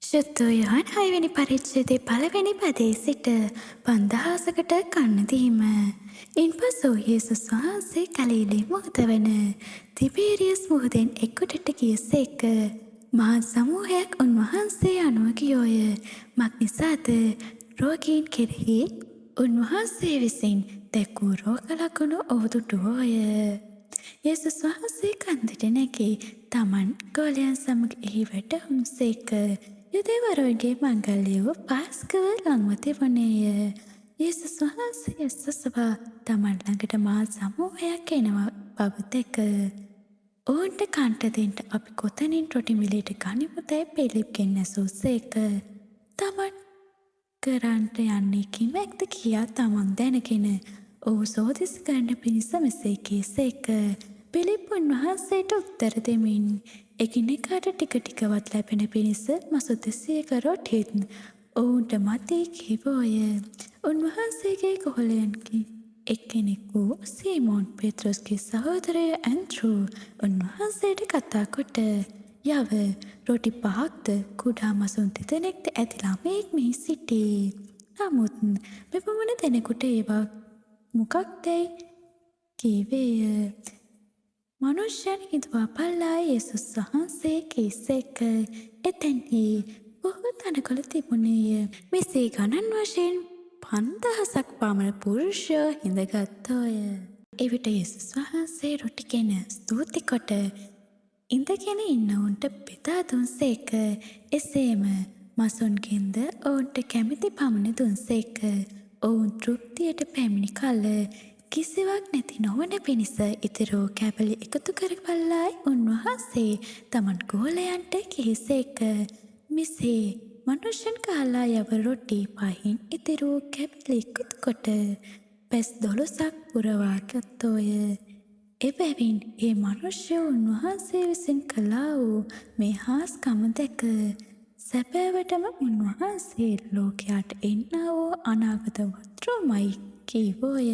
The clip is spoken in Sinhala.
ශුද්ධෝයහන් හයවැනි පරිච්ඡේදයේ පළවෙනි පදයේ සිට 5000කට කන්න දීම. ඉන්පසු යේසුස් වහන්සේ ගලිලේ මුහුද වන තිබේරියස් මුහුදෙන් එක්කොටට ගියසේක. මහත් සමූහයක් උන්වහන්සේ අනුව ගියෝය. මක්නිසාද රෝගීන් කෙරෙහි උන්වහන්සේ විසින් දැක්වූ රෝග ලකුණු ඔහු දුටුවෝය. යේසුස් වහන්සේ කන්දට නැගී තමන් ගෝලයන් සමග එහි වැටහුණුසේක. යුදෙවරුන්ගේ මංගල්‍ය වූ පාස්කව ළංව තිබුණේය. යේසුස් වහන්සේ ඇස්සසවා තමන් ළඟට මහත් සමූහයක් එනවා බව දැක. ඔවුන්ට කන්ට දෙන්න අපි කොතනින් රොටි මිලට ගනිමුදැයි පිලිප්ගෙන් ඇසූසේක. තමන් කරන්ට යන්නේ කිමැක්ද කියා තමන් දැනගෙන ඔහු සෝදිසි කරන්න පිණිස මෙසේ කීසේක. පිලිප් උන්වහන්සේට උත්තර දෙමින් එකිනෙකාට ටික ටිකවත් ලැබෙන පිණිස මසු 200ක රොටිත් ඔවුන්ට මතී කිව්වෝය. උන්වහන්සේගේ කොහොලයන්ගේ එක්කෙනෙක් වූ සීමෝන් පේත්‍රස්ගේ සහෝදරය ඇන්ඩ්‍රූ උන්වහන්සේට කතා කොට යව රොටි 5ක්ද කුඩා මසුන් 3දෙනෙක්ද ඇති ළමයෙක් මෙහි සිටී. නමුත් මෙපමණ දෙනෙකුට ඒවා මොකක්දැයි කීවේය. මනුෂ්‍යයන් හිඳවා පල්ලා යේසුස් වහන්සේ කීසේක. එතැන්හි බොහෝ තනකොළ තිබුණේය. මෙසේ ගණන් වශයෙන් 5000ක් පමණ පුරුෂයෝ හිඳගත්තෝය. එවිට යේසුස් වහන්සේ රොටිගෙන ස්තුති කොට ඉඳගෙන ඉන්නවුන්ට බෙදා දුන්සේක. එසේම මසුන්ගෙන්ද ඔවුන්ට කැමති පමණ දුන්සේක. ඔවුන් තෘප්තියට පැමිණි කල කිසිවක් නැති නොවන පිණිස ඉතිරෝ කැබලි එකතු කරපල්ලායි උන්වහන්සේ තමන් ගෝලයන්ට කිහිසේක. මෙසේ මනුෂ්‍යන් කාලා යව රොටි 5න් ඉතිරෝ කැබලි එකතු කොට පැස් 12ක් පුරවා ගත්තෝය. එබැවින් ඒ මනුෂ්‍ය උන්වහන්සේ විසින් කළා වූ මේ හාස්කම දැක සැබෑවටම උන්වහන්සේ ලෝකයට එන්නා වූ අනාගත වතුරුමයි කීවෝය.